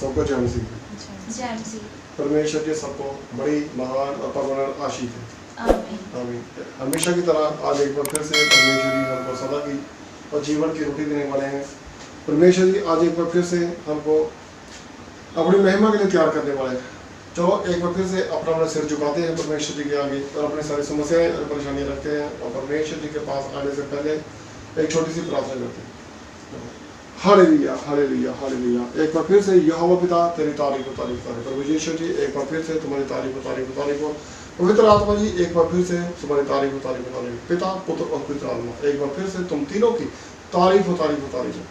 सबको जय मसीह। जय मसीह। परमेश्वर के सबको बड़ी महान और परमानेंट आशीष है। आमीन। हमेशा की तरह आज एक बार फिर से परमेश्वर जी हमको सदा की और जीवन की रोटी देने वाले हैं। परमेश्वर जी आज एक बार फिर से हमको अपनी महिमा के लिए तैयार करने वाले हैं। चलो एक बार फिर से अपना सिर झुकाते हैं परमेश्वर जी के आगे और अपनी सारी समस्याएं और परेशानियां रखते हैं और परमेश्वर जी के पास आने से पहले एक छोटी सी प्रार्थना करते हैं। Hallelujah hallelujah hallelujah. एक बार फिर से यहोवा पिता तेरी तारीफ हो प्रभु यीशु जी, एक बार फिर से तुम्हारी तारीफ हो पवित्र आत्मा जी, एक बार फिर से तुम्हारी तारीफ हो पिता पुत्र और पवित्र आत्मा, एक बार फिर से तुम तीनों की तारीफ हो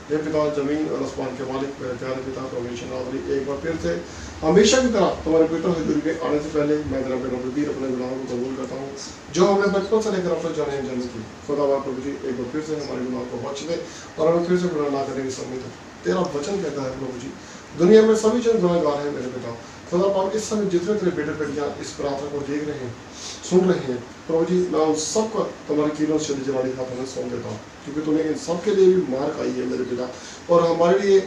ये पिता जमीन और आसमान के मालिक मेरे प्यारे पिता प्रभु यीशु नासरी, एक बार फिर से हमेशा की तरह तुम्हारे पवित्र हजूरी में आने से पहले मैं तेरा बेनबीर अपने गुनाहों को कबूल करता हूँ जो हमने बचपन से लेकर अब तक जाने जन्म की। खुदावा प्रभु जी एक बार फिर से हमारे गुनाहों को बख्श दे और हमें फिर से गुनाह ना करने की सम्मित हो। तेरा वचन कहता है प्रभु जी दुनिया में सभी जन गुनाहगार हैं मेरे पिता। खुदा पाक इस समय जितने तेरे बेटे बेटियां इस प्रार्थना को देख रहे हैं सुन रहे हैं प्रभु जी, मैं उन सबको तुम्हारी तीनों शरीर जलानी हाथों में सौंप देता हूँ क्योंकि तूने इन सबके लिए भी मार खाई है मेरे पिता और हमारे लिए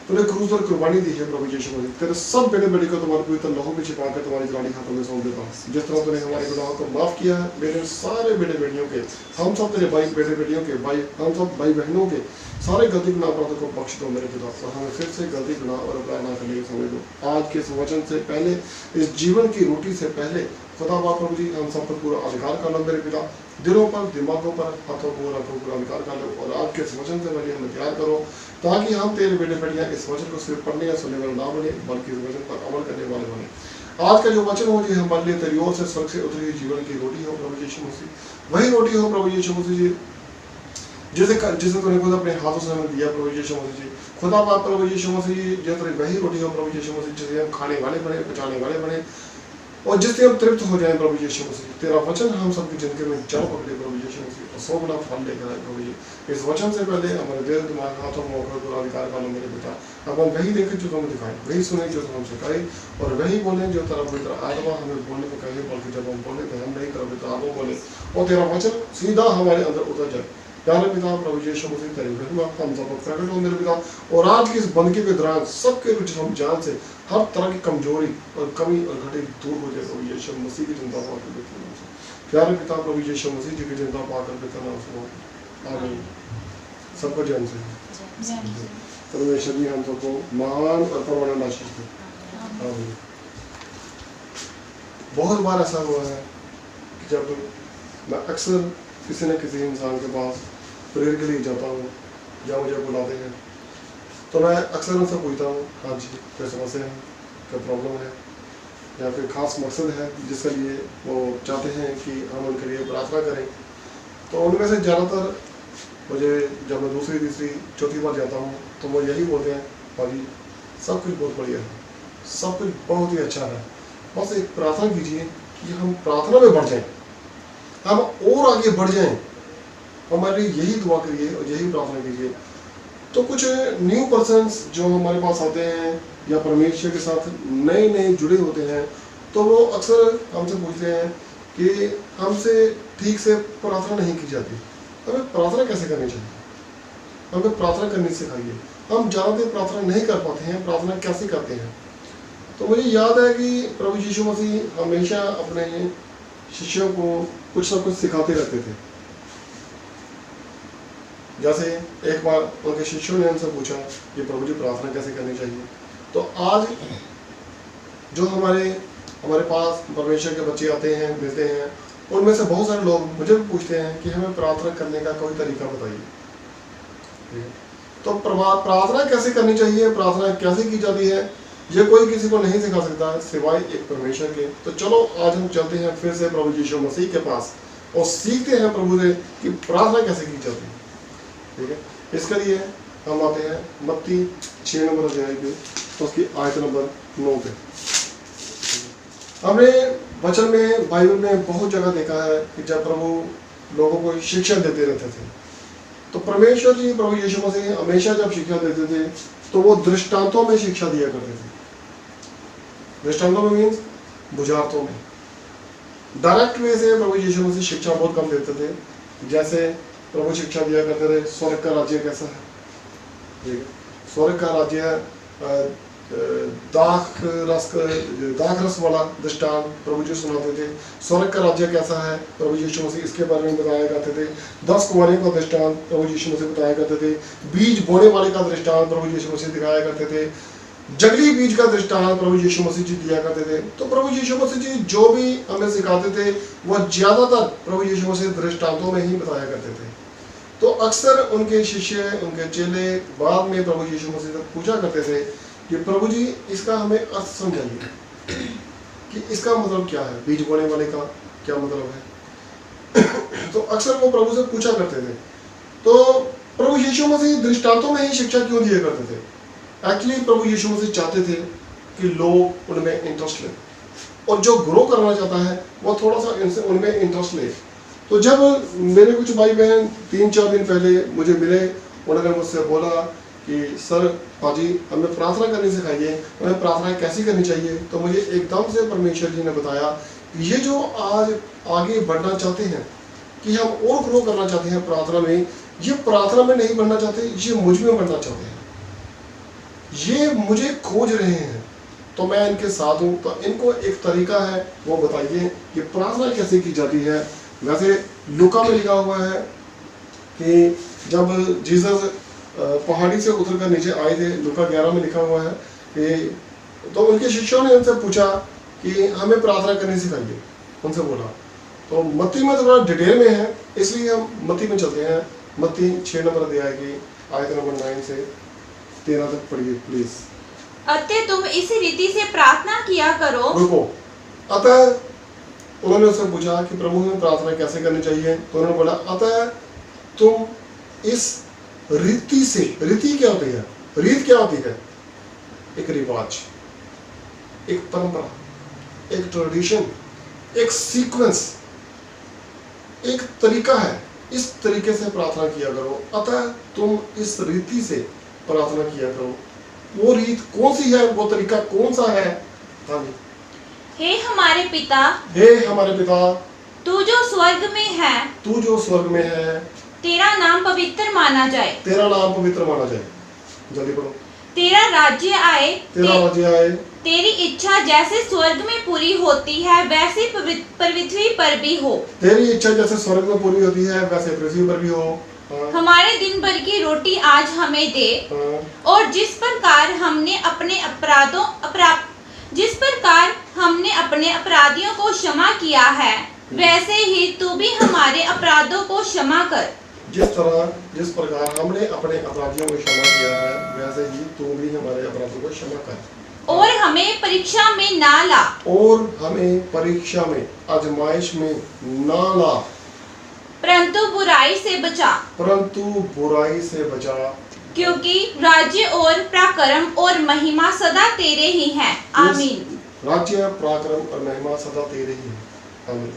तूने क्रूस पर कुर्बानी दी है प्रभु यीशु मसीह। तेरे सब बेटे बेटी को तुम्हारे पवित्र लहू में छिपाकर तुम्हारी जलानी हाथों में सौंप देता हूँ। जिस तरह तूने हमारे गुनाहों को माफ किया है मेरे सारे बेटे बेटियों के, हम सब तेरे भाई बेटे बेटियों के भाई, हम सब भाई बहनों के सारे गलती गुनाह अपराधों को बख्श दो मेरे पिता और हमें फिर से गलती गुनाह और अपराध ना करने की समझ दो। आज के इस वचन से पहले, इस जीवन की रोटी से पहले खुदा बाप प्रभु जी हम सब पर पूरा अधिकार कर लो मेरे पिता। दिलों पर, दिमागों पर, हाथों पर, आंखों पर अधिकार कर लो और आज के इस वचन से पहले हमें तैयार करो ताकि हम तेरे बेटे बेटियां इस वचन को सिर्फ पढ़ने या सुनने वाले ना बने बल्कि इस वचन पर अमल करने वाले बने। आज का जो वचन हो जी हमारे लिए तेरी ओर से स्वर्ग से उतरी जीवन की रोटी हो प्रभु यीशु मसीह, वही रोटी हो प्रभु यीशु मसीह जी जिसे तूने खुद अपने हाथों से हमें दिया प्रभु यीशु मसीह जी। खुदा बाप प्रभु यीशु मसीह जी वही रोटी हो प्रभु यीशु मसीह जिसे हम खाने वाले बने, पचाने वाले बने और जिससे हम तृप्त हो जाए प्रभु यीशु मसीह। तेरा वचन हम सबकी जिंदगी में जड़ पकड़े प्रभु यीशु मसीह और 100 गुना फल लेकर आए प्रभु जी। इस वचन से पहले हमारे दिल दिमाग हाथों में पूरा अधिकार कर लो मेरे पिता। अब हम वही देखें जो तुम्हें दिखाए, वही सुने जो तुम हमसे कहे और वही बोले जो तेरा पवित्र आत्मा हमें बोलने को कहे, बल्कि जब हम बोले तो हम नहीं तेरा पवित्र आत्मा बोले और तेरा वचन सीधा हमारे अंदर उतर जाए। प्यारे पिता प्रभु यीशु मसीह तेरी महिमा हम सब प्रकट हो मेरे पिता और आज की इस बंदगी के दौरान सबके हम जान से हर तरह की कमजोरी और कमी और घटी दूर हो जाए प्रभु यीशु मसीह की जिंदा पाकर बेहतर नाम से। प्यारे पिता प्रभु यीशु मसीह जी की जिंदा पाकर बेहतर नाम से आमीन। सबको जय मसीह। परमेश्वर जी हम सबको महान और परमानेंट आशीष दे। आमीन। बहुत बार ऐसा हुआ है कि जब मैं अक्सर किसी न किसी इंसान के पास प्रेयर के लिए जाता हूँ या मुझे बुलाते हैं तो मैं अक्सर उनसे पूछता हूँ हाँ जी कोई समस्या है, कोई प्रॉब्लम है या फिर खास मकसद है जिसके लिए वो चाहते हैं कि हम उनके लिए प्रार्थना करें। तो उनमें से ज़्यादातर मुझे जब मैं दूसरी तीसरी चौथी बार जाता हूँ तो वो यही बोलते हैं भाजी सब कुछ बहुत बढ़िया है, सब कुछ बहुत ही अच्छा है, बस एक प्रार्थना कीजिए कि हम प्रार्थना में बढ़ जाएं, हम और आगे बढ़ जाएं, हमारे लिए यही दुआ करिए और यही प्रार्थना कीजिए। तो कुछ न्यू पर्सन्स जो हमारे पास आते हैं या परमेश्वर के साथ नए नए जुड़े होते हैं तो वो अक्सर हमसे पूछते हैं कि हमसे ठीक से प्रार्थना नहीं की जाती, हमें प्रार्थना कैसे करनी चाहिए, हमें प्रार्थना करनी सिखाइए। हम ज़्यादातर प्रार्थना नहीं कर पाते हैं, प्रार्थना कैसे करते हैं। तो मुझे याद है कि प्रभु यीशु मसीह हमेशा अपने शिष्यों को कुछ ना कुछ सिखाते रहते थे। जैसे एक बार उनके शिष्यों ने उनसे पूछा कि प्रभु जी प्रार्थना कैसे करनी चाहिए। तो आज जो हमारे पास परमेश्वर के बच्चे आते हैं मिलते हैं उनमें से बहुत सारे लोग मुझे भी पूछते हैं कि हमें प्रार्थना करने का कोई तरीका बताइए। तो प्रार्थना कैसे करनी चाहिए, प्रार्थना कैसे की जाती है, ये कोई किसी को नहीं सिखा सकता सिवाय एक परमेश्वर के। तो चलो आज हम चलते हैं फिर से प्रभु यीशु मसीह के पास और सीखते हैं प्रभु से कि प्रार्थना कैसे की जाती है। ठीक है, इसके लिए हम आते हैं मत्ती 6 नंबर अध्याय पे तो उसकी आयत नंबर 9 पे। हमने वचन में बाइबल में बहुत जगह देखा है कि जब प्रभु लोगों को शिक्षा देते रहते थे तो परमेश्वर जी प्रभु यीशु मसीह हमेशा जब शिक्षा देते थे तो वो दृष्टांतों में शिक्षा दिया करते थे। दृष्टांतों में मीन्स बुझारतों में। डायरेक्ट वे से प्रभु यीशु मसीह शिक्षा बहुत कम देते थे। जैसे प्रभु शिक्षा दिया करते थे स्वर्ग का राज्य कैसा है, ठीक है, स्वर्ग का राज्य दाख रस वाला दृष्टांत प्रभु जी सुनाते थे। स्वर्ग का राज्य कैसा है प्रभु यीशु मसीह इसके बारे में बताया करते थे। 10 कुंवारियों का दृष्टांत प्रभु यीशु मसीह बताया करते थे। बीज बोने वाले का दृष्टांत प्रभु यीशु मसीह दिखाया करते थे। जंगली बीज का दृष्टांत प्रभु यीशु मसीह जी दिया करते थे। तो प्रभु यीशु मसीह जी जो भी हमें सिखाते थे वह ज्यादातर प्रभु यीशु मसीह दृष्टांतों में ही बताया करते थे। तो अक्सर उनके शिष्य, उनके चेले बाद में प्रभु यीशु मसीह से पूछा करते थे कि प्रभु जी इसका हमें अर्थ समझाइए कि इसका मतलब क्या है, बीज बोने वाले का क्या मतलब है। तो अक्सर वो प्रभु से पूछा करते थे। तो प्रभु यीशु मसीह दृष्टांतों में ही शिक्षा क्यों दिया करते थे? एक्चुअली प्रभु यीशु मसीह चाहते थे कि लोग उनमें इंटरेस्ट लें, और जो ग्रो करना चाहता है वो थोड़ा सा इनसे उनमें इंटरेस्ट ले। तो जब मेरे कुछ भाई बहन 3-4 दिन पहले मुझे मिले, उन्होंने मुझसे बोला कि सर पाजी हमें प्रार्थना करनी सिखाइए, हमें प्रार्थना कैसी करनी चाहिए। तो मुझे एकदम से परमेश्वर जी ने बताया कि ये जो आज आगे बढ़ना चाहते हैं, कि हम और ग्रो करना चाहते हैं प्रार्थना में, ये प्रार्थना में नहीं बढ़ना चाहते, ये मुझ में बढ़ना चाहते हैं, ये मुझे खोज रहे हैं। तो मैं इनके साथ हूँ, तो इनको एक तरीका है वो बताइए कि प्रार्थना कैसे की जाती है। वैसे लूका में लिखा हुआ है कि जब जीसस पहाड़ी से उतरकर नीचे आए थे, लूका 11 में लिखा हुआ है कि तो उनके शिष्यों ने उनसे पूछा कि हमें प्रार्थना करनी सिखाइए, उनसे बोला। तो मत्ती में थोड़ा डिटेल में है, इसलिए हम मत्ती में चलते हैं। मत्ती 6 नंबर अध्याय की आयत नंबर 9 से 13 तक पढ़िए प्लीज। अतः तुम इस रीति से प्रार्थना किया करो। रुको, अतः उन्होंने उससे पूछा कि प्रभु हमें प्रार्थना कैसे करनी चाहिए। तो उन्होंने बोला अतः तुम इस रीति से, रीति क्या होती है, रीत क्या होती है? एक रिवाज, एक परंपरा, एक ट्रेडिशन, एक सीक्वेंस, एक तरीका है। इस तरीके से प्रार्थना किया करो। अतः तुम इस रीति से प्रार्थना किया करो। वो रीत कौन सी है, वो तरीका कौन सा है? हाँ जी। हे हमारे पिता, हे हमारे पिता, तू जो स्वर्ग में है, तू जो स्वर्ग में है, तेरा नाम पवित्र माना जाए, तेरा नाम पवित्र माना जाए। जल्दी पढ़ो। तेरा राज्य आए, तेरा राज्य आए, तेरी इच्छा जैसे स्वर्ग में पूरी होती है वैसे पृथ्वी पर भी हो। तेरी इच्छा जैसे स्वर्ग में पूरी होती है वैसे पृथ्वी पर भी हो। हाँ। हमारे दिन भर की रोटी आज हमें दे। हाँ। और जिस प्रकार हमने अपने अपराधियों को क्षमा किया है, वैसे ही तू भी हमारे अपराधों को क्षमा कर। जिस प्रकार हमने अपने अपराधियों को क्षमा किया है, वैसे ही तू भी हमारे अपराधों को क्षमा कर। और हमें परीक्षा में ना ला, और हमें परीक्षा में, आजमाइश में ना ला, परंतु बुराई से बचा, परंतु बुराई से बचा। क्योंकि राज्य और पराक्रम और महिमा सदा तेरे ही हैं। आमीन। राज्य, पराक्रम और महिमा सदा तेरे ही है। आमीन।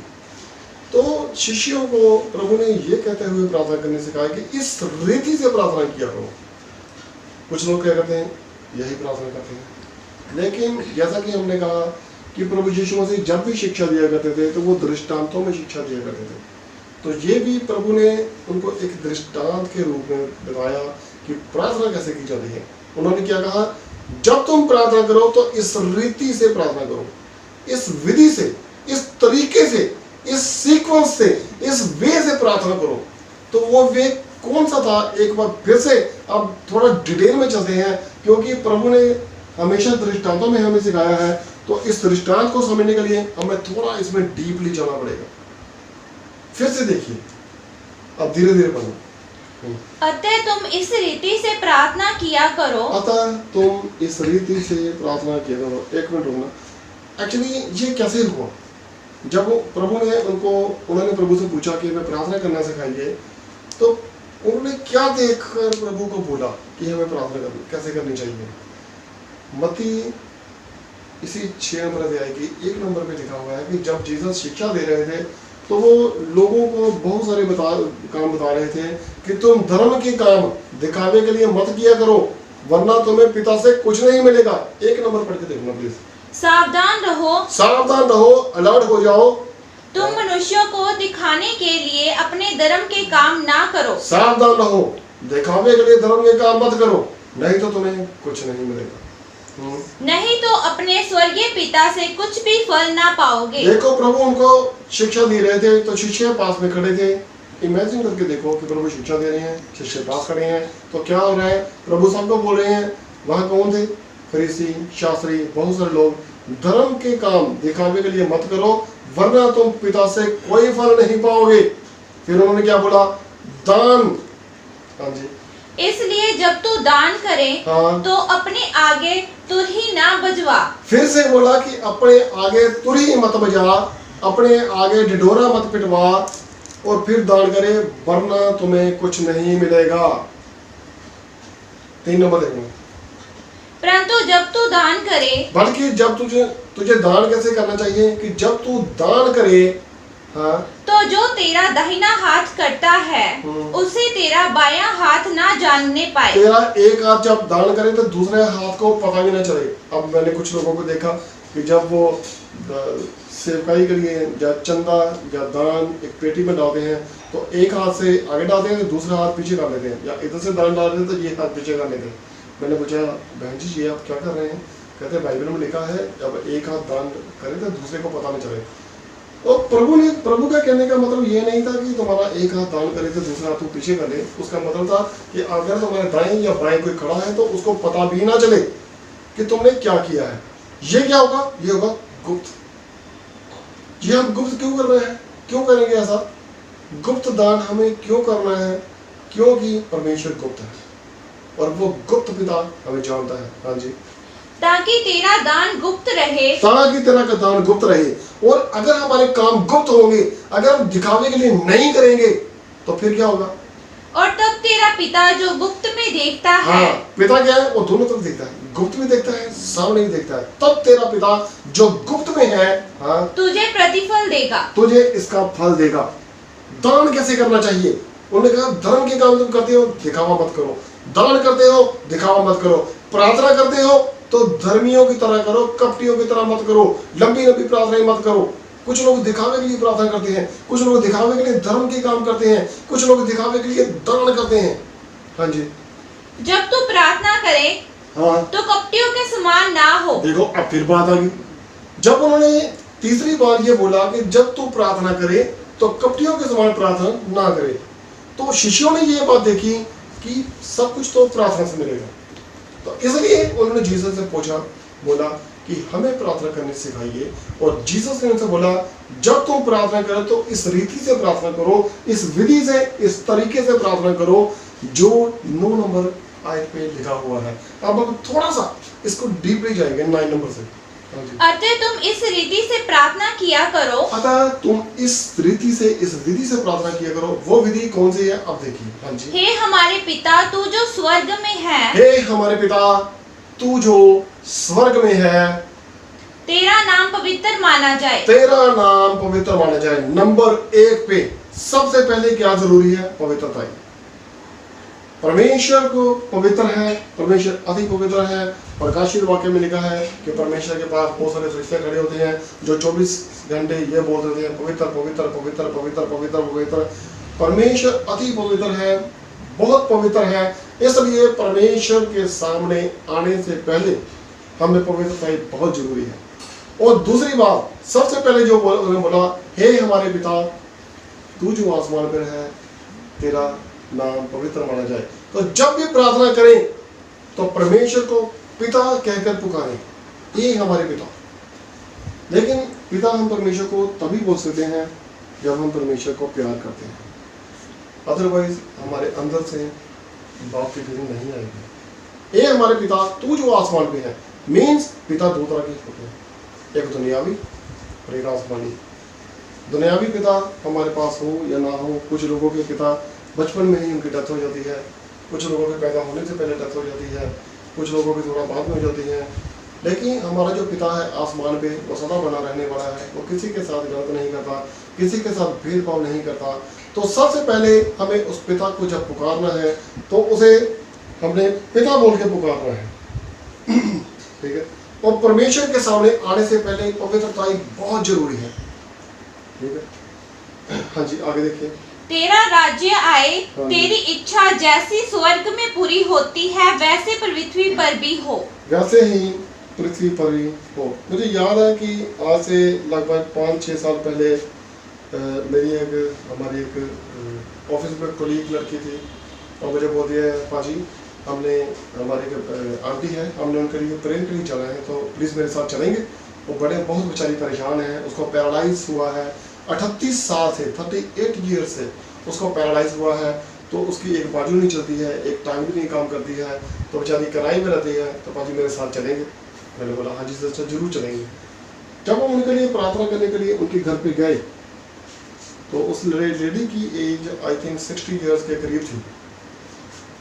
तो शिष्यों को प्रभु ने ये कहते हुए प्रार्थना करने सिखाया कि इस रीति से प्रार्थना किया करो। कुछ लोग क्या करते हैं, यही प्रार्थना करते हैं। लेकिन जैसा कि हमने कहा कि प्रभु यीशु मसीह जब भी शिक्षा दिया करते थे तो वो दृष्टांतों में शिक्षा दिया करते थे। तो ये भी प्रभु ने उनको एक दृष्टांत के रूप में बताया कि प्रार्थना कैसे की जाती है। उन्होंने क्या कहा, जब तुम प्रार्थना करो तो इस रीति से प्रार्थना करो, इस विधि से, इस तरीके से, इस सीक्वेंस से, इस वे से प्रार्थना करो। तो वो वे कौन सा था, एक बार फिर से अब थोड़ा डिटेल में चलते हैं, क्योंकि प्रभु ने हमेशा दृष्टांतों में हमें सिखाया है। तो इस दृष्टांत को समझने के लिए हमें थोड़ा इसमें डीपली जाना पड़ेगा। फिर से देखिए, अब धीरे धीरे पढ़ो। अतः तुम इस रीति से प्रार्थना किया करो। अतः तुम इस रीति से प्रार्थना किया करो। एक मिनट रुकना। एक्चुअली ये कैसे हुआ? जब प्रभु ने उन्होंने प्रभु से पूछा कि हमें प्रार्थना करना सिखाइए, तो उन्होंने क्या देखकर प्रभु को बोला कि हमें प्रार्थना कैसे करनी चाहिए? मत्ती इसी 6 नंबर अध्याय की 1 नंबर पे लिखा हुआ है कि जब जीसस शिक्षा दे रहे थे तो वो लोगों को बहुत सारे काम बता रहे थे कि तुम धर्म के काम दिखावे के लिए मत किया करो, वरना तुम्हें पिता से कुछ नहीं मिलेगा। 1 नंबर पढ़ के देखना प्लीज। सावधान रहो, सावधान रहो, अलर्ट हो जाओ। तुम मनुष्यों को दिखाने के लिए अपने धर्म के काम ना करो। सावधान रहो, दिखावे के लिए धर्म के काम मत करो, नहीं तो तुम्हें कुछ नहीं मिलेगा। नहीं तो अपने स्वर्गीय पिता से कुछ भी फल ना पाओगे। देखो प्रभु उनको शिक्षा दे रहे थे, तो शिष्य पास में खड़े थे। इमेजिन करके देखो कि प्रभु शिक्षा दे रहे हैं, शिष्य पास खड़े हैं, तो क्या हो रहा है? प्रभु सबको बोल रहे हैं। वहां कौन थे? फरीसी, शास्त्री, बहुत सारे लोग। धर्म के काम दिखावे के लिए मत करो, वरना तुम पिता से कोई फल नहीं पाओगे। फिर उन्होंने क्या बोला? दान। हाँ जी, इसलिए जब तू दान करे हाँ, तो अपने आगे तुरही ना बजवा। फिर से बोला कि अपने आगे तुरही मत बजा, अपने आगे ढिढोरा मत पिटवा, और फिर दान करे, वरना तुम्हें कुछ नहीं मिलेगा। 3 नंबर देखो। परंतु जब तू दान करे, बल्कि जब तुझे दान कैसे करना चाहिए कि जब तू दान करे, हाँ, तो जो तेरा दाहिना हाथ करता है उसे तेरा बायां हाथ ना जानने पाए। तेरा एक हाथ जब दान करे तो दूसरे हाथ को पता भी ना चले। अब मैंने कुछ लोगों को देखा कि जब वो सेवकाई के लिए या चंदा या दान एक पेटी में डालते हैं, तो एक हाथ से आगे डालते हैं, तो दूसरा हाथ पीछे डाल देते हैं, या इधर से दान डाल देते हैं तो ये हाथ पीछे डाल लेते हैं। मैंने पूछा, बहन जी ये आप क्या कर रहे हैं? कहते हैं बाइबल में लिखा है जब एक हाथ दान करे तो दूसरे को पता नहीं चले। और प्रभु का कहने का मतलब ये नहीं था कि तुम्हारा एक हाथ दान करे तो दूसरा हाथ पीछे कर ले। उसका मतलब था कि अगर तुम्हारे दाएं या बाएं कोई खड़ा है तो उसको पता भी ना चले कि तुमने क्या किया है। ये क्या होगा? ये होगा गुप्त। ये हम गुप्त क्यों कर रहे हैं? क्यों करेंगे ऐसा? गुप्त दान हमें क्यों करना है? क्योंकि परमेश्वर गुप्त है और वो गुप्त पिता हमें जानता है। हाँ जी, ताकि तेरा दान गुप्त रहे, ताकि तेरा का दान गुप्त रहे। और अगर हमारे काम गुप्त होंगे, अगर हम दिखावे के लिए नहीं करेंगे, तो फिर क्या होगा? और तब तेरा पिता जो गुप्त में देखता है, हाँ, पिता क्या है? वो दोनों तरफ देखता है, गुप्त भी देखता है, सामने भी देखता है। तब तेरा पिता जो गुप्त में है, हाँ, तुझे प्रतिफल देगा। तुझे इसका फल देगा। दान कैसे करना चाहिए? उन्होंने कहा धर्म के काम तुम करते हो, दिखावा मत करो। दान करते हो, दिखावा मत करो। प्रार्थना करते हो तो धर्मियों की तरह करो, कपटियों की तरह मत करो। लंबी लंबी प्रार्थनाएं मत करो। कुछ लोग दिखावे के लिए प्रार्थना करते हैं, कुछ लोग दिखावे के लिए धर्म के काम करते हैं, कुछ लोग दिखावे के लिए दान करते हैं। हाँ जी, जब तू प्रार्थना करे, हाँ, तो कपटियों के समान ना हो। देखो अब फिर बात आ गई। जब उन्होंने तीसरी बार ये बोला कि जब तू प्रार्थना करे तो कपटियों के समान प्रार्थना ना करे, तो शिष्यों ने ये बात देखी कि सब कुछ तो प्रार्थना से मिलेगा। तो इसलिए उन्होंने जीसस से पूछा, बोला कि हमें प्रार्थना करने सिखाइए। और जीसस ने उनसे बोला, जब तुम प्रार्थना करो तो इस रीति से प्रार्थना करो, इस विधि से, इस तरीके से प्रार्थना करो जो 9 नंबर आयत पे लिखा हुआ है। अब हम थोड़ा सा इसको डीपली जाएंगे 9 नंबर से। अतः तुम इस रीति से प्रार्थना किया करो। अतः तुम इस रीति से, इस विधि से प्रार्थना किया करो। वो विधि कौन सी है? अब देखिए। हाँ जी, हे हमारे पिता तू जो स्वर्ग में है, हे हमारे पिता तू जो स्वर्ग में है, तेरा नाम पवित्र माना जाए। तेरा नाम पवित्र माना जाए। नंबर 1 पे सबसे पहले क्या जरूरी है? पवित्रता। परमेश्वर को पवित्र है, परमेश्वर अति पवित्र है। प्रकाशित वाक्य में लिखा है कि परमेश्वर के पास बहुत सारे फरिश्ते खड़े होते हैं जो 24 घंटे ये बोल रहे हैं, पवित्र पवित्र पवित्र पवित्र पवित्र पवित्र। परमेश्वर अति पवित्र है, बहुत पवित्र है। इसलिए परमेश्वर के सामने आने से पहले हमें पवित्रता बहुत जरूरी है। और दूसरी बात, सबसे पहले जो उन्होंने बोला, हे हमारे पिता तू जो आसमान पर है, तेरा नाम पवित्र माना जाए। तो जब भी प्रार्थना करें तो परमेश्वर को पिता कहकर पुकारें, ये हमारे पिता। लेकिन पिता हम परमेश्वर को तभी बोल सकते हैं जब हम परमेश्वर को प्यार करते हैं, अदरवाइज हमारे अंदर से बाप की फीलिंग नहीं आएगी। ये हमारे पिता तू जो आसमान पे है, मीन्स पिता 2 तरह के होते हैं, एक दुनियावी और एक आसमानी। दुनियावी पिता हमारे पास हो या ना हो, कुछ लोगों के पिता बचपन में ही उनकी डेथ हो जाती है, कुछ लोगों के पैदा होने से पहले डेथ हो जाती है, कुछ लोगों की थोड़ा बाद में हो जाती है। लेकिन हमारा जो पिता है आसमान पे, वो सदा बना रहने वाला है। वो किसी के साथ गलत नहीं करता, किसी के साथ भेदभाव नहीं करता। तो सबसे पहले हमें उस पिता को जब पुकारना है तो उसे हमने पिता बोल के पुकारना है। ठीक है। और परमेश्वर के सामने आने से पहले पवित्रता बहुत जरूरी है। ठीक है। हाँ जी, आगे देखिए। तेरा राज्य आए, हाँ। तेरी इच्छा जैसी स्वर्ग में पूरी होती है वैसे पृथ्वी पर भी हो। वैसे ही पृथ्वी पर ही हो। मुझे याद है कि आज से लगभग 5-6 साल पहले हमारी एक ऑफिस में कोलीग लड़की थी और मुझे बोल दिया, पाजी हमने हमारी एक आंटी है, हमने उनके लिए प्रेयर के लिए चला है, तो प्लीज़ मेरे साथ चलेंगे। वो बहुत बेचारी परेशान है, उसको पैरालाइज हुआ है 38 साल से, 38 ईयर से उसको पैरालाइज हुआ है। तो उसकी एक बाजू नहीं चलती है, एक टांग भी नहीं काम करती है, तो बेचारी किराए में रहती है। तो पाजी मेरे साथ चलेंगे? मैंने बोला हाँ जी सर, जरूर चलेंगे। जब हम उनके लिए प्रार्थना करने के लिए उनके घर पे गए तो उस लेडी की एज आई थिंक 60 ईयर्स के करीब थी।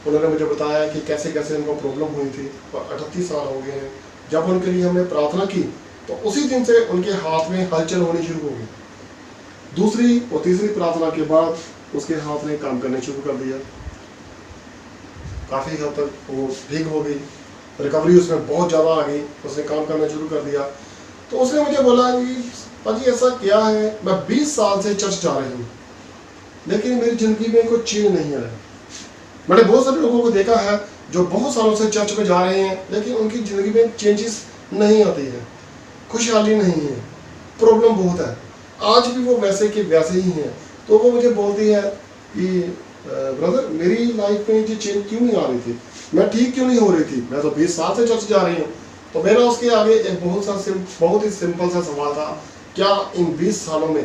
उन्होंने मुझे बताया कि कैसे कैसे उनको प्रॉब्लम हुई थी और 38 साल हो गए हैं। जब उनके लिए हमने प्रार्थना की तो उसी दिन से उनके हाथ में हलचल होनी शुरू हो गई। दूसरी और तीसरी प्रार्थना के बाद उसके हाथ ने काम करने शुरू कर दिया। काफ़ी हद तक वो ठीक हो गई, रिकवरी उसमें बहुत ज़्यादा आ गई, उसने काम करना शुरू कर दिया। तो उसने मुझे बोला कि पाजी ऐसा क्या है, मैं 20 साल से चर्च जा रही हूँ लेकिन मेरी ज़िंदगी में कोई चेंज नहीं है। मैंने बहुत सारे लोगों को देखा है जो बहुत सालों से चर्च में जा रहे हैं लेकिन उनकी ज़िंदगी में चेंजेस नहीं आती है, खुशहाली नहीं है, प्रॉब्लम बहुत है, आज भी वो वैसे के वैसे ही हैं। तो वो मुझे बोलती है कि ब्रदर मेरी लाइफ में ये चेंज क्यों नहीं आ रही थी, मैं ठीक क्यों नहीं हो रही थी, मैं तो 20 साल से चर्च जा रही हूँ। तो मेरा उसके आगे एक बहुत ही सिंपल सा सवाल था, क्या इन 20 सालों में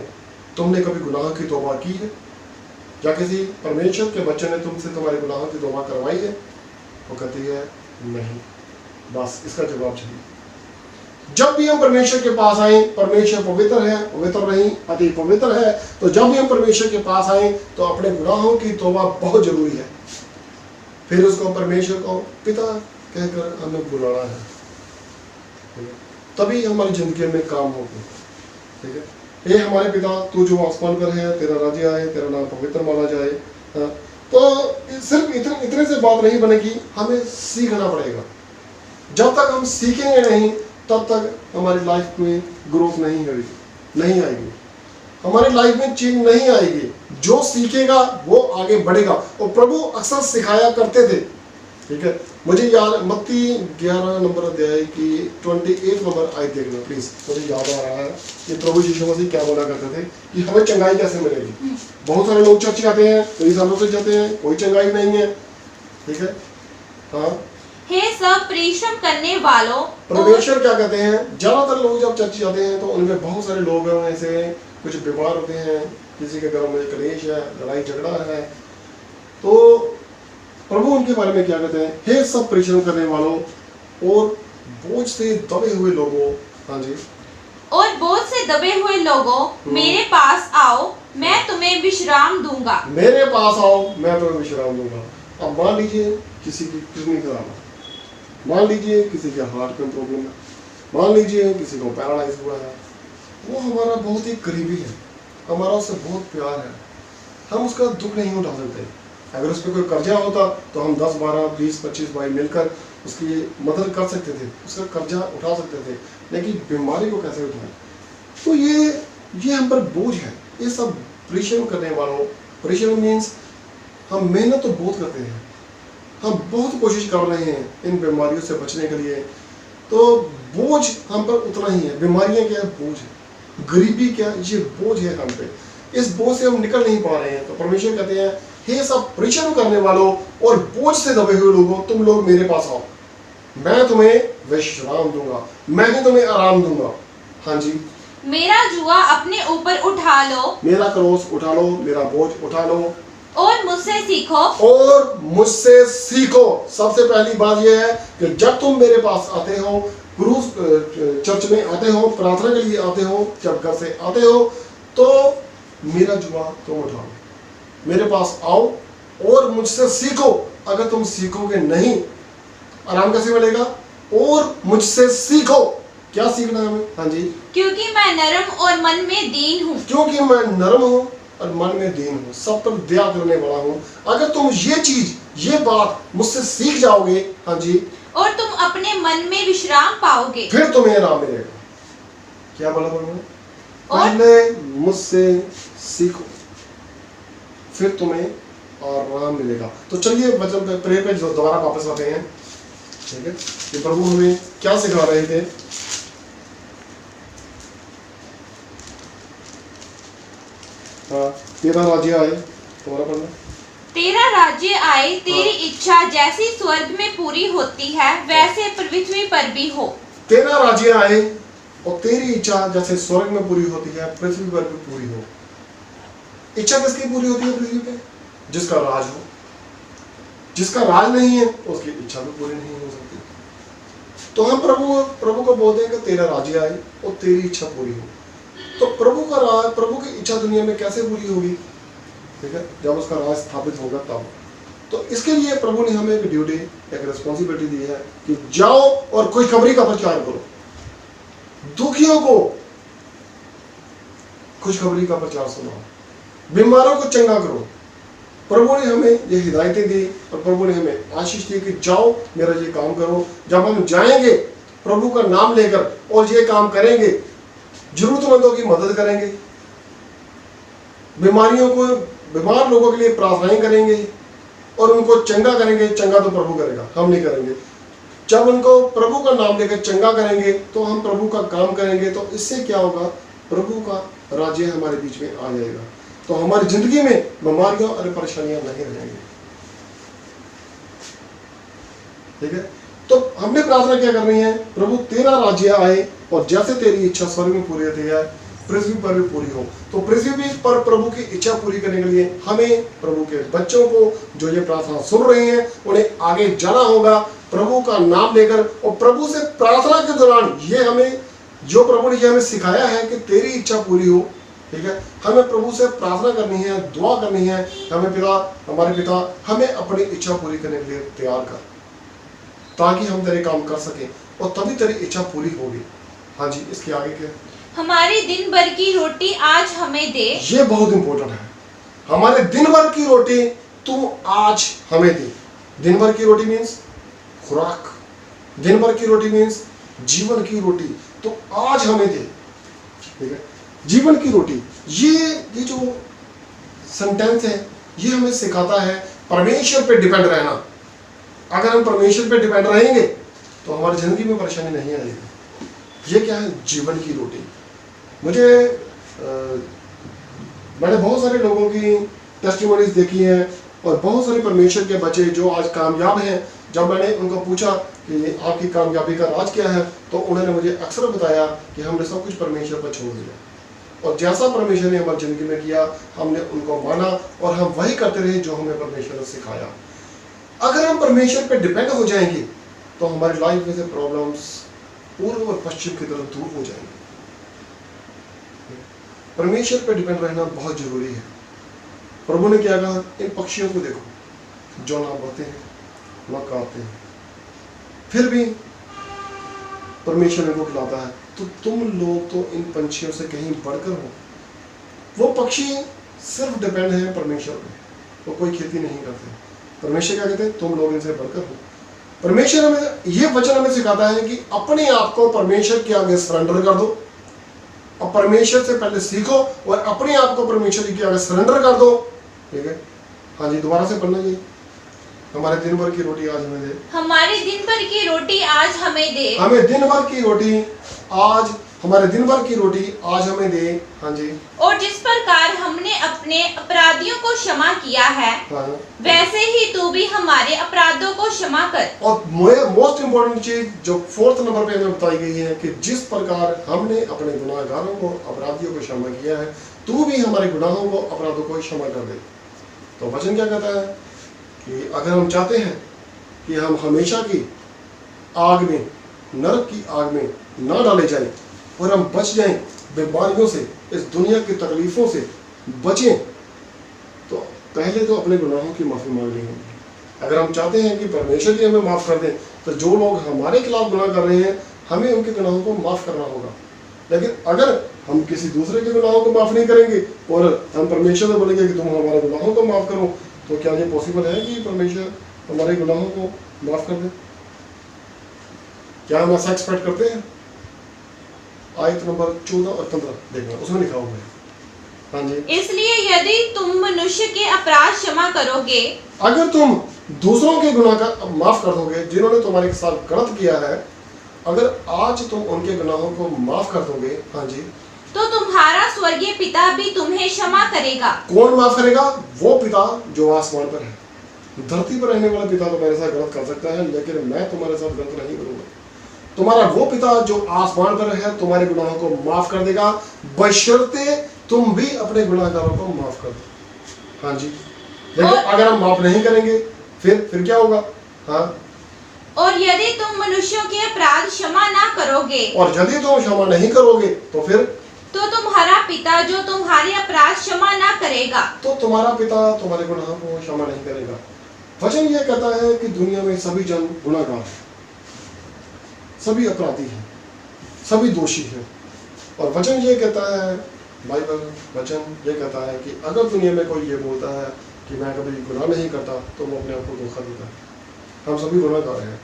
तुमने कभी गुनाह की तौबा की है? क्या किसी परमेश्वर के बच्चे ने तुमसे तुम्हारे गुनाहों की तौबा करवाई है? वो कहती है नहीं। बस इसका जवाब चाहिए। जब भी हम परमेश्वर के पास आए, परमेश्वर पवित्र है, पवित्र नहीं अति पवित्र है, तो जब भी हम परमेश्वर के पास आए तो अपने गुनाहों की तौबा बहुत जरूरी है। फिर उसको परमेश्वर को पिता कहकर हमें बुलाना है, तभी हमारी जिंदगी में काम होगी। ठीक है, हे हमारे पिता तू जो आसमान पर है, तेरा राज्य आए, तेरा नाम पवित्र माना जाए। हाँ, तो सिर्फ इतने से बात नहीं बनेगी, हमें सीखना पड़ेगा। जब तक हम सीखेंगे नहीं तब तक हमारी लाइफ में ग्रोथ नहीं आएगी, हमारी लाइफ में चेंज नहीं आएगी। जो सीखेगा वो आगे बढ़ेगा, और प्रभु अक्सर सिखाया करते थे। ठीक है, मुझे याद मत्ती 11 नंबर अध्याय की 28 नंबर आयत देखना प्लीज। मुझे याद आ रहा है कि प्रभु यीशु मसीह क्या बोला करते थे कि हमें चंगाई कैसे मिलेगी। बहुत सारे लोग चर्च जाते हैं, कई सालों से जाते हैं, कोई चंगाई नहीं है। ठीक है, हाँ, हे सब परिश्रम करने वालों, परमेश्वर क्या कहते हैं, ज्यादातर लोग जब चर्च जाते हैं तो उनमें बहुत सारे लोग ऐसे कुछ बीमार होते हैं, किसी के घर में कलेश है, लड़ाई झगड़ा है, तो प्रभु उनके बारे में क्या कहते हैं, हे सब परिश्रम करने वालों और बोझ से दबे हुए लोगों, हाँ जी, और बोझ से दबे हुए लोगों मेरे पास आओ, मैं तुम्हें विश्राम दूंगा। मेरे पास आओ, मैं तुम्हें विश्राम दूंगा। अब मान लीजिए किसी की किडनी खराब है, मान लीजिए किसी के हार्ट में प्रॉब्लम है, मान लीजिए किसी को पैरालाइज हुआ है, वो हमारा बहुत ही करीबी है, हमारा उससे बहुत प्यार है, हम उसका दुख नहीं उठा सकते। अगर उस पर कोई कर्जा होता तो हम 10, 12, 20, 25 भाई मिलकर उसकी मदद कर सकते थे, उसका कर्जा उठा सकते थे, लेकिन बीमारी को कैसे उठाएं? तो ये हम पर बोझ है। ये सब परिश्रम करने वालों, परिश्रम मीन्स हम मेहनत तो बहुत करते हैं, हम बहुत कोशिश कर रहे हैं इन बीमारियों से बचने के लिए, तो बोझ हम पर उतना ही है। बीमारियां क्या है, बोझ है, गरीबी क्या, ये बोझ है हम पे, इस बोझ से हम निकल नहीं पा रहे हैं। तो परमेश्वर कहते हैं, हे सब परिश्रम करने वालों और बोझ से दबे हुए लोगों, तुम लोग मेरे पास आओ, मैं तुम्हें विश्राम दूंगा, मैं ही तुम्हें आराम दूंगा। हाँ जी, मेरा जुआ अपने ऊपर उठा लो, मेरा क्रोस उठा लो, मेरा बोझ उठा लो और मुझसे सीखो। और मुझसे सीखो। सबसे पहली बात यह है कि जब तुम मेरे पास आते हो, क्रूस चर्च में आते हो, प्रार्थना के लिए आते हो, जब घर से आते हो, तो मेरा जुआ तुम उठाओ, मेरे पास आओ और मुझसे सीखो। अगर तुम सीखोगे नहीं, आराम कैसे मिलेगा? और मुझसे सीखो। क्या सीखना है हमें? हाँ जी, क्योंकि मैं नरम और मन में दीन हूँ। क्योंकि मैं नरम हूँ और मन में दीन हूँ, सब पर दया करने वाला हूँ। अगर तुम ये चीज, ये बात मुझसे सीख जाओगे, हाँ जी, और तुम अपने मन में विश्राम पाओगे, फिर तुम्हें आराम मिलेगा। क्या बोला उन्होंने? पहले मुझसे सीखो, फिर तुम्हें आराम मिलेगा। तो चलिए वचन प्रे पे दोबारा वापस आते हैं, ठीक है, कि प्रभु हमें क्या सिखा रहे थे। हाँ, तेरा राज्य आए, तुम्हारा पढ़ना। तेरा राज्य आए, तेरी इच्छा जैसी स्वर्ग में पूरी होती है वैसे पृथ्वी पर भी हो। तेरा राज्य आए और तेरी इच्छा जैसे स्वर्ग में पूरी होती है पृथ्वी पर भी पूरी हो। इच्छा किसकी पूरी होती है पृथ्वी पे? जिसका राज हो। जिसका राज नहीं है उसकी इच्छा भी पूरी नहीं हो सकती। तो हम प्रभु को बोलते हैं कि तेरा राज्य आए और तेरी इच्छा पूरी हो। तो प्रभु का राज, प्रभु की इच्छा दुनिया में कैसे पूरी होगी? ठीक है, जब उसका राज स्थापित होगा तब। तो इसके लिए प्रभु ने हमें एक ड्यूटी, एक रिस्पॉन्सिबिलिटी दी है कि जाओ और खुशखबरी का प्रचार करो, दुखियों को खुशखबरी का प्रचार सुनाओ, बीमारों को चंगा करो। प्रभु ने हमें ये हिदायतें दी और प्रभु ने हमें आशीष दी कि जाओ मेरा ये काम करो। जब हम जाएंगे प्रभु का नाम लेकर और ये काम करेंगे, जरूरतमंदों की मदद करेंगे, बीमार लोगों के लिए प्रार्थनाएं करेंगे और उनको चंगा करेंगे। चंगा तो प्रभु करेगा, हम नहीं करेंगे। जब उनको प्रभु का नाम लेकर चंगा करेंगे तो हम प्रभु का काम करेंगे। तो इससे क्या होगा? प्रभु का राज्य हमारे बीच में आ जाएगा। तो हमारी जिंदगी में बीमारियां और परेशानियां नहीं रहेंगी। ठीक है, तो हमने प्रार्थना क्या करनी है? प्रभु तेरा राज्य आए और जैसे तेरी इच्छा स्वर्ग में पूरी होती है पृथ्वी पर भी पूरी हो। तो पृथ्वी पर प्रभु की इच्छा पूरी करने के लिए हमें प्रभु के बच्चों को जो ये प्रार्थना सुन रहे हैं उन्हें आगे जाना होगा प्रभु का नाम लेकर। और प्रभु से प्रार्थना के दौरान ये हमें जो प्रभु ने हमें सिखाया है कि तेरी इच्छा पूरी हो। ठीक है, हमें प्रभु से प्रार्थना करनी है, दुआ करनी है, हमारे पिता हमें अपनी इच्छा पूरी करने के लिए तैयार कर, ताकि हम तेरे काम कर सकें और तभी तेरी इच्छा पूरी होगी। हाँ जी, इसके आगे क्या? हमारी दिन भर की रोटी आज हमें दे। ये बहुत इंपॉर्टेंट है। हमारे दिन भर की रोटी तू आज हमें दे। दिन भर की रोटी मीन्स खुराक, दिन भर की रोटी मीन्स जीवन की रोटी, तो आज हमें दे। ठीक है, जीवन की रोटी, ये जो सेंटेंस है ये हमें सिखाता है परमेश्वर पे डिपेंड रहना। अगर हम परमेश्वर पे डिपेंड रहेंगे तो हमारी जिंदगी में परेशानी नहीं आएगी। ये क्या है? जीवन की रोटी। मैंने बहुत सारे लोगों की टेस्टिमोनीज देखी हैं और बहुत सारे परमेश्वर के बच्चे जो आज कामयाब हैं। जब मैंने उनको पूछा कि आपकी कामयाबी का राज क्या है, तो उन्होंने मुझे अक्सर बताया कि हमने सब कुछ परमेश्वर पर छोड़ दिया और जैसा परमेश्वर ने हमारी जिंदगी में किया हमने उनको माना और हम वही करते रहे जो हमें परमेश्वर ने सिखाया। अगर हम परमेश्वर पर डिपेंड हो जाएंगे तो हमारी लाइफ में से प्रॉब्लम्स पूर्व और पश्चिम की तरफ दूर हो जाएंगे। परमेश्वर पर डिपेंड रहना बहुत जरूरी है। प्रभु ने क्या कहा? इन पक्षियों को देखो जो ना बोते हैं ना काटते हैं, फिर भी परमेश्वर इनको खिलाता है। तो तुम लोग तो इन पंछियों से कहीं बढ़कर हो। वो पक्षी सिर्फ डिपेंड है परमेश्वर पे, वो कोई खेती नहीं करते। परमेश्वर क्या कहते हैं? तुम लोग इनसे बढ़कर हो। परमेश्वर हमें ये वचन हमें सिखाता है कि अपने आप को परमेश्वर के आगे सरेंडर कर दो और परमेश्वर से पहले सीखो और अपने आप को परमेश्वर के आगे सरेंडर कर दो। ठीक है, हाँ जी, दोबारा से पढ़ना जी। हमारे दिन भर की रोटी आज हमें दे। हमारे दिन भर की रोटी आज हमें दे। हमें दिन भर की रोटी आज, हमारे दिन भर की रोटी आज हमें दे। हाँ जी, और जिस प्रकार हमने अपने अपराधियों को क्षमा किया है, हाँ, वैसे ही तू भी हमारे अपराधों को क्षमा कर। और मोस्ट इंपॉर्टेंट चीज जो 4th नंबर पे हमें बताई गई है कि जिस प्रकार हमने अपने गुनाहगारों को, अपराधियों को क्षमा किया है, तू भी हमारे गुनाहों को, अपराधों को क्षमा कर दे। तो वचन क्या कहता है कि अगर हम चाहते हैं कि हम हमेशा की आग में, नरक की आग में ना डाले जाएं और हम बच जाएं बीमारियों से, इस दुनिया की तकलीफों से बचें, तो पहले तो अपने गुनाहों की माफ़ी मांगनी होगी। अगर हम चाहते हैं कि परमेश्वर जी हमें माफ़ कर दें, तो जो लोग हमारे खिलाफ गुनाह कर रहे हैं हमें उनके गुनाहों को माफ़ करना होगा। लेकिन अगर हम किसी दूसरे के गुनाहों को माफ़ नहीं करेंगे और हम परमेश्वर से बोलेंगे कि तुम हमारे गुनाहों को माफ़ करो, तो क्या ये पॉसिबल है कि परमेश्वर हमारे गुनाहों को माफ़ कर दे? क्या हम ऐसा एक्सपेक्ट करते हैं? आयत नंबर 14 और 15 देखना, उसमें लिखा हुआ है। हाँ जी। इसलिए यदि तुम मनुष्य के अपराध क्षमा करोगे, अगर तुम दूसरों के गुनाह का माफ कर दोगे, जिन्होंने तुम्हारे साथ गलत किया है, अगर आज तुम उनके गुनाहों को माफ कर दोगे, हाँ जी, तो तुम्हारा स्वर्गीय पिता भी तुम्हें क्षमा करेगा। कौन माफ करेगा? वो पिता जो आसमान पर है। धरती पर रहने वाला पिता तो मेरे साथ गलत कर सकता है, लेकिन मैं तुम्हारे साथ गलत नहीं करूंगा। तुम्हारा वो पिता जो आसमान पर है तुम्हारे गुनाहों को माफ कर देगा, बशर्ते तुम भी अपने गुनाहगारों को माफ कर दो। हाँ जी। लेकिन अगर हम माफ नहीं करेंगे फिर क्या होगा? हाँ। और यदि तुम मनुष्यों के अपराध क्षमा ना करोगे, और यदि तुम क्षमा नहीं करोगे तो तुम्हारा पिता जो तुम्हारे अपराध क्षमा ना करेगा, तो तुम्हारा पिता तुम्हारे गुनाहों को क्षमा नहीं करेगा। वचन यह कहता है कि दुनिया में सभी जन गुनाहगार हैं, सभी अपराधी हैं, सभी दोषी हैं। और वचन ये कहता है, बाइबल वचन ये कहता है कि अगर दुनिया में कोई ये बोलता है कि मैं कभी गुनाह नहीं करता, तो वो अपने आप को धोखा देता है। हम सभी गुनाहगार हैं।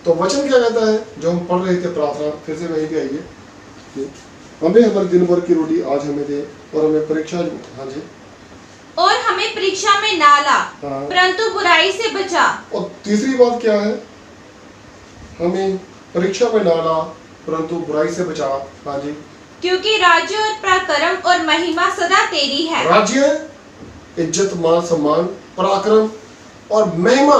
तो वचन क्या कहता है, जो हम पढ़ रहे थे प्रार्थना, फिर से वहीं पे आइए। हमें हमारे दिन भर की रोटी आज हमें दे, और हमें परीक्षा, हाँ जी, और हमें परीक्षा में ना ला, हाँ, परंतु बुराई से बचा। और तीसरी बात क्या है? हमें परीक्षा में ना ला, परंतु बुराई से बचा। हाँ जी, क्योंकि राज्य और पराक्रम और महिमा सदा तेरी है। राज्य, इज्जत, मान, सम्मान, पराक्रम और महिमा।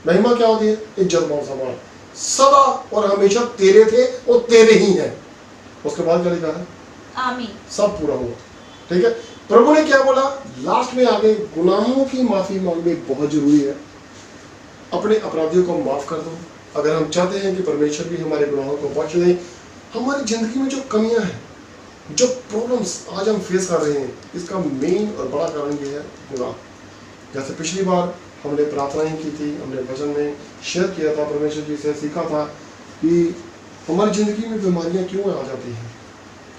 महिमा क्या होती है? इज्जत, मान, सम्मान सदा और हमेशा तेरे थे और तेरे ही हैं। उसके बाद क्या लिखा है? आमीन। सब पूरा हुआ। ठीक है। प्रभु ने क्या बोला लास्ट में? आगे गुनाहों की माफी मांगनी बहुत जरूरी है। अपने अपराधियों को माफ कर दो। अगर हम चाहते हैं कि परमेश्वर भी हमारे गुनाहों को बख्श दे, हमारी जिंदगी में जो कमियां हैं, जो प्रॉब्लम्स आज हम फेस कर रहे हैं, इसका मेन और बड़ा कारण ये है गुनाह। जैसे पिछली बार हमने प्रार्थनाएं की थी, हमने वचन में शेयर किया था, परमेश्वर जी से सीखा था कि हमारी ज़िंदगी में बीमारियां क्यों आ जाती हैं।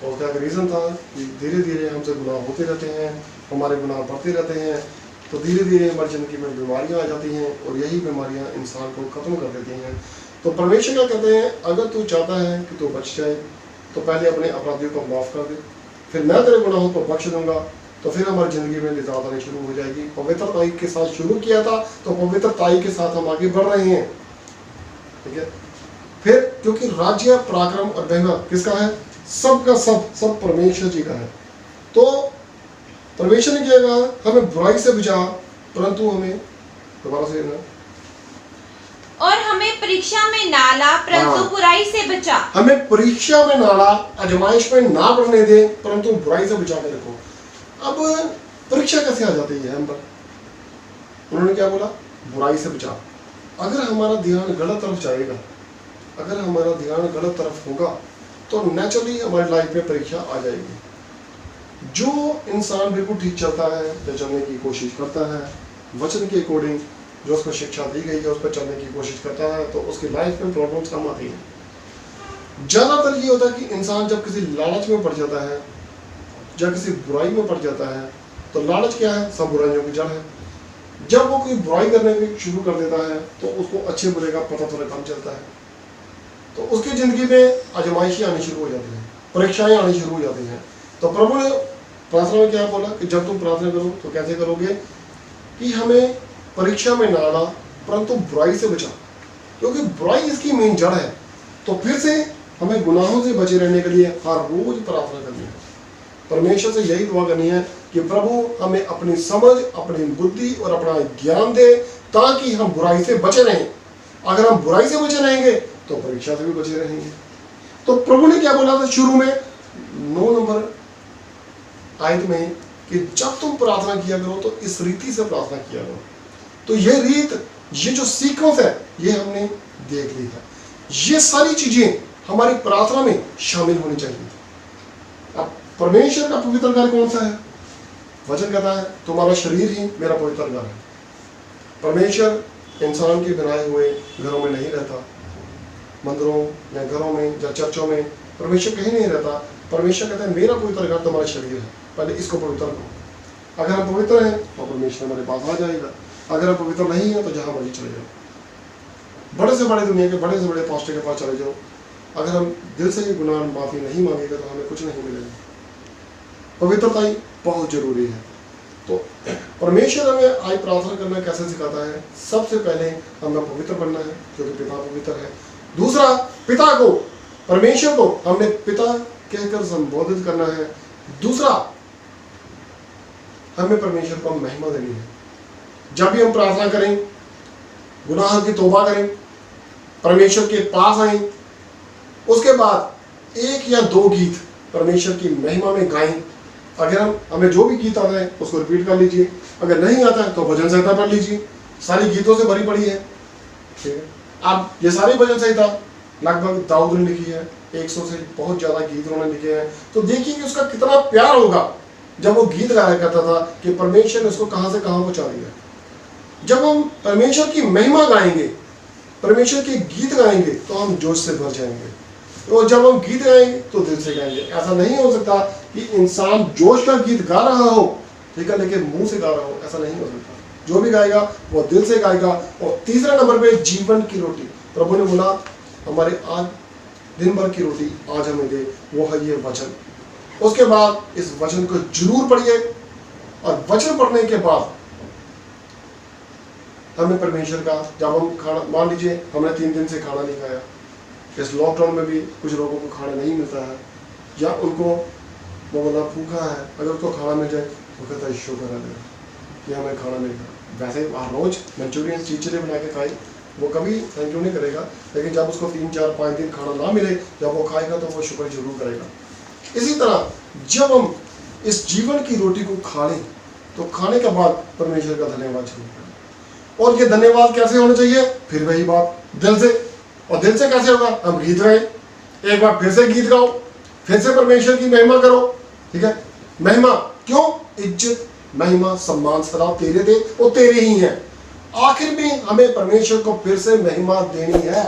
तो उसका एक रीज़न था कि धीरे धीरे हमसे गुनाह होते रहते हैं, हमारे गुनाह बढ़ते रहते हैं, तो धीरे धीरे हमारी ज़िंदगी में बीमारियां आ जाती हैं, और यही बीमारियां इंसान को ख़त्म कर देती हैं। तो परमेश्वर क्या कहते हैं, अगर तू चाहता है कि तू बच जाए, तो पहले अपने अपराधियों को माफ़ कर दे, फिर मैं तेरे गुनाहों को बख्श दूंगा, तो फिर हमारी ज़िंदगी में निजात आनी शुरू हो जाएगी। पवित्रताई के साथ शुरू किया था, तो पवित्रताई के साथ हम आगे बढ़ रहे हैं। ठीक है। फिर क्योंकि राज्य, पराक्रम और महिमा किसका है? सबका सब परमेश्वर जी का है। तो परमेश्वर ने क्या कहा? हमें बुराई से बचा, परंतु हमें, दोबारा से ना, और हमें परीक्षा में ना ला, परंतु बुराई से बचा। हमें परीक्षा में ना ला, आजमाइश में ना पड़ने दे, परंतु बुराई से बचा के रखो। अब परीक्षा कैसे आ जाती है हम पर? उन्होंने क्या बोला? बुराई से बचा। अगर हमारा ध्यान गलत तरफ जाएगा, अगर हमारा ध्यान गलत तरफ होगा, तो नेचुरली हमारी लाइफ में परीक्षा आ जाएगी। जो इंसान बिल्कुल ठीक चलता है या चलने की कोशिश करता है, वचन के अकॉर्डिंग जो उसको शिक्षा दी गई है उस पर चलने की कोशिश करता है, तो उसकी लाइफ में प्रॉब्लम्स कम आती हैं। ज़्यादातर ये होता है कि इंसान जब किसी लालच में पड़ जाता है, जब किसी बुराई में पड़ जाता है, तो लालच क्या है? सब बुराइयों की जड़ है। जब वो कोई बुराई करने की शुरू कर देता है, तो उसको अच्छे बुरे का पता थोड़ा कम चलता है, तो उसकी ज़िंदगी में आजमाइशें आनी शुरू हो जाती हैं, परीक्षाएं आनी शुरू हो जाती हैं। तो प्रभु ने प्रार्थना में क्या बोला कि जब तुम प्रार्थना करो तो कैसे करोगे? कि हमें परीक्षा में ना ला, परंतु बुराई से बचा, क्योंकि बुराई इसकी मेन जड़ है। तो फिर से हमें गुनाहों से बचे रहने के लिए हर रोज प्रार्थना करनी है, परमेश्वर से यही दुआ करनी है कि प्रभु हमें अपनी समझ, अपनी बुद्धि और अपना ज्ञान दे, ताकि हम बुराई से बचे रहें। अगर हम बुराई से बचे रहेंगे तो परीक्षा से भी बचे रहेंगे। तो प्रभु ने क्या बोला था शुरू में 9 नंबर आयत में कि जब तुम प्रार्थना किया करो तो इस रीति से प्रार्थना किया करो। तो ये रीत, ये जो सीक्वेंस है, ये हमने देख ली है। ये सारी चीजें हमारी प्रार्थना में शामिल होनी चाहिए। अब परमेश्वर का पवित्र घर कौन सा है? वचन कहता है तुम्हारा शरीर ही मेरा पवित्र घर है। परमेश्वर इंसान के बनाए हुए घरों में नहीं रहता, मंदिरों या घरों में या चर्चों में परमेश्वर कहीं नहीं रहता। परमेश्वर कहता है मेरा पवित्र घर तुम्हारा शरीर है, पहले इसको पवित्र करो। अगर हम पवित्र हैं तो परमेश्वर हमारे पास आ जाएगा, अगर हम पवित्र नहीं है तो जहाँ मर्जी चले जाओ, बड़े से बड़े दुनिया के बड़े से बड़े पास्टर के पास चले जाओ, अगर हम दिल से ही गुनाह माफ़ी नहीं मांगेंगे तो हमें कुछ नहीं मिलेगा। पवित्रता ही बहुत जरूरी है। तो परमेश्वर हमें आज प्रार्थना करना कैसे सिखाता है? सबसे पहले हमें पवित्र बनना है क्योंकि पिता पवित्र है। दूसरा, पिता को, परमेश्वर को हमने पिता कहकर संबोधित करना है। दूसरा, हमें परमेश्वर को महिमा देनी है। जब भी हम प्रार्थना करें, गुनाह की तौबा करें, परमेश्वर के पास आए, उसके बाद 1 या 2 गीत परमेश्वर की महिमा में गाएं। अगर हमें जो भी गीत आता है उसको रिपीट कर लीजिए, अगर नहीं आता है तो भजन संहिता पढ़ लीजिए, सारी गीतों से भरी पड़ी है। ठीक है, अब ये सारी भजन संहिता लगभग दाऊद ने लिखी है, 100 से बहुत ज्यादा गीत उन्होंने लिखे हैं। तो देखिए कि उसका कितना प्यार होगा जब वो गीत गाया करता था कि परमेश्वर ने उसको कहां से कहां पहुंचा दिया। जब हम परमेश्वर की महिमा गाएंगे, परमेश्वर के गीत गाएंगे, तो हम जोश से भर जाएंगे। और जब हम गीत गाएंगे तो दिल से गाएंगे। ऐसा नहीं हो सकता कि इंसान जोश का गीत गा रहा हो, ठीक है, लेकिन मुंह से गा रहा हो, ऐसा नहीं हो सकता। जो भी गाएगा वो दिल से गाएगा। और तीसरा नंबर पे जीवन की रोटी, प्रभु ने बोला हमारे आज दिन भर की रोटी आज हमें दे, वो है ये वचन। उसके बाद इस वचन को जरूर पढ़िए, और वचन पढ़ने के बाद हमें परमेश्वर का, जब हम खाना, मान लीजिए हमने 3 दिन से खाना नहीं खाया, इस लॉकडाउन में भी कुछ लोगों को खाना नहीं मिलता है, या उनको वो बोला भूखा है, अगर उसको खाना मिल जाए वो कहता है शुक्र है कि हमें खाना मिल गया। वैसे हर रोज मंचूरियन चीचले बना के खाए, वो कभी थैंक यू नहीं करेगा, लेकिन जब उसको 3, 4, 5 दिन खाना ना मिले, जब वो खाएगा तो वो शुक्र जरूर करेगा। इसी तरह जब हम इस जीवन की रोटी को खा लें तो खाने के बाद परमेश्वर का धन्यवाद जरूर करें। और ये धन्यवाद कैसे होना चाहिए? फिर वही बात, दिल से। और दिल से कैसे होगा? हम गीत गाएं, एक बार फिर से गीत गाओ, फिर से परमेश्वर की महिमा करो। ठीक है, महिमा क्यों? इज्जत, महिमा, सम्मान, सलाह तेरे थे, वो तेरे ही हैं। आखिर में हमें परमेश्वर को फिर से महिमा देनी है,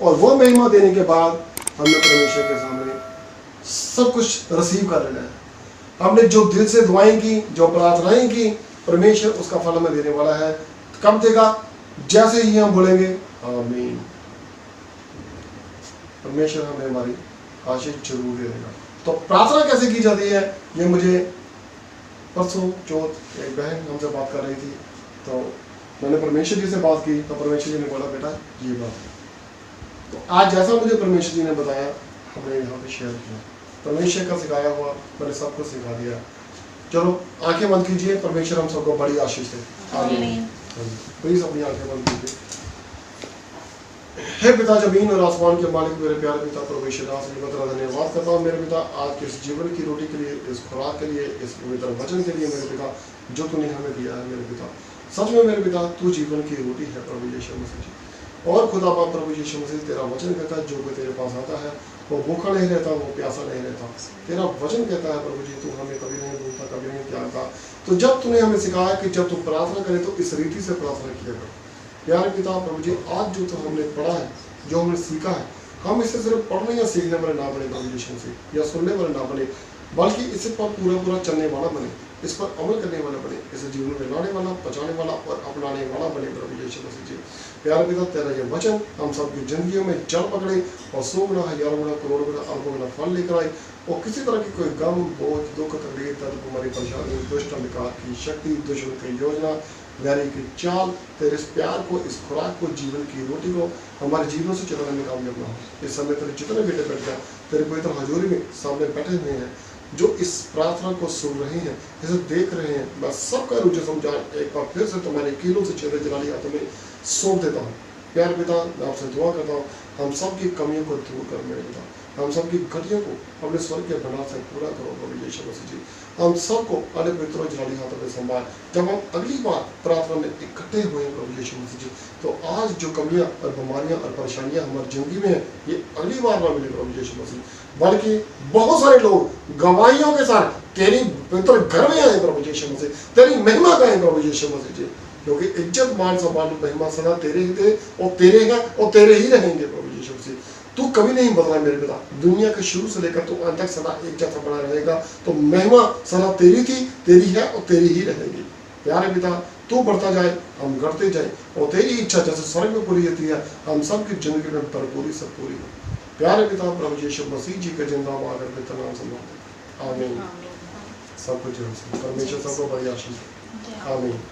और वो महिमा देने के बाद हमें परमेश्वर के सामने सब कुछ रिसीव कर लेना है। हमने जो दिल से दुआएं की, जो प्रार्थनाएं की, परमेश्वर उसका फल हमें देने वाला है। कब देगा? जैसे ही हम बोलेंगे आमीन। परमेश्वर हमें हमारी आशीष जरूर देगा। तो प्रार्थना कैसे की जाती है, ये मुझे परसों चौथ एक बहन हमसे बात कर रही थी, तो मैंने परमेश्वर जी से बात की, तो परमेश्वर जी ने बोला बेटा ये बात। तो आज जैसा मुझे परमेश्वर जी ने बताया हमने यहाँ पे शेयर किया। परमेश्वर का सिखाया हुआ मैंने सब कुछ सिखा दिया। चलो आंखें बंद कीजिए, परमेश्वर हम सबको बड़ी आशीष दे। आमीन। प्लीज अपनी आंखें बंद कीजिए। हे पिता जमीन और आसमान के मालिक, मेरे प्यारे पिता परमेश्वर दास जी का धन्यवाद करता हूँ मेरे पिता, आज के इस जीवन की रोटी के लिए, इस खुराक के लिए, इस पवित्र वचन के लिए मेरे पिता, जो तूने हमें दिया है मेरे पिता। सच में मेरे पिता तू जीवन की रोटी है प्रभु यीशु मसीह जी। और खुदा बाप प्रभु यीशु मसीह, तेरा वचन कहता है जो कोई तेरे पास आता है वो भूखा नहीं रहता, वो प्यासा नहीं रहता। तेरा वचन कहता है प्रभु जी, तू हमें कभी नहीं भूलता, कभी नहीं त्यागता। तो जब तूने हमें सिखाया कि जब तू प्रार्थना करे तो इस रीति से प्रार्थना किया कर। प्यारे पिता प्रभु जी, आज जो तो हमने पढ़ा है, जो हमने सीखा है, हम इसे सिर्फ पढ़ने या सीखने वाले ना बने प्रभु यीशु से, या सुनने वाले ना बने, बल्कि इसे पर पूरा चलने वाला बने, इस पर अमल करने वाला बने, इसे जीवन में लाने वाला, बचाने वाला और अपनाने वाला बने प्रभु यीशु मसीह जी। प्यारे पिता, तेरा ये वचन हम सबकी जिंदगियों में जड़ पकड़े और 100 गुना, 1000 गुना, करोड़ गुना, अरबों गुना फल लेकर आए, और किसी तरह की कोई गम, बोझ, दुख, तकलीफ, दर्द, बीमारी, परेशानी, दुष्ट अंधकार की शक्ति, दुश्मन की योजना, यानी कि चाल, तेरे इस प्यार को, इस खुराक को, जीवन की रोटी को हमारे जीवन से चलाने में कामयाब ना हो। इस समय तेरे जितने बेटे बैठ गए तेरे पवित्र हजूरी में सामने बैठे हुए हैं, जो इस प्रार्थना को सुन रहे हैं, इसे देख रहे हैं, मैं सबका रुझे समझा एक बार फिर से तुम्हारे कीलों से चेहरे जलाली हाथों में सौंप देता हूँ। प्यार पिता, मैं आपसे दुआ करता हूँ, हम सब की कमियों को दूर कर मेरे पिता, हम सब की घटियों को अपने स्वर्ग के बना से पूरा करो प्रभु यीशु मसीह जी। हम सबको अन्य पवित्रों जलाली हाथों में संभाल। जब हम अगली बार प्रार्थना में इकट्ठे हुए प्रभु यीशु मसीह जी, तो आज जो कमियां और बीमारियां और परेशानियां हमारी जिंदगी में है, ये अगली बार ना मिले प्रभु यीशु मसीह, बल्कि बहुत सारे लोग गवाहियों के साथ तेरी पवित्र घर में आए प्रभु यीशु मसीह, तेरी महिमा गाएं प्रभु यीशु मसीह जी, क्योंकि इज्जत, मान, सम्मान, महिमा सदा तेरे ही थे और तेरे हैं और तेरे ही रहेंगे प्रभु यीशु मसीह। तू कभी नहीं बदला मेरे पिता, दुनिया के शुरू से लेकर तू अंत तक सदा एक जैसा बना रहेगा। तो महिमा सदा तेरी थी, तेरी है और तेरी ही रहेगी। प्यारे पिता, तू बढ़ता जाए, हम घटते जाए, और तेरी इच्छा जैसे स्वर्ग में पूरी होती है, हम सबकी जिंदगी में भरपूरी सब पूरी हो। प्यारे पिता प्रभु यीशु मसीह जी के जिंदा नाम से आमीन। सब कुछ जरूर से। परमेश्वर सबको बड़ी आशीष दे। जय। आमीन।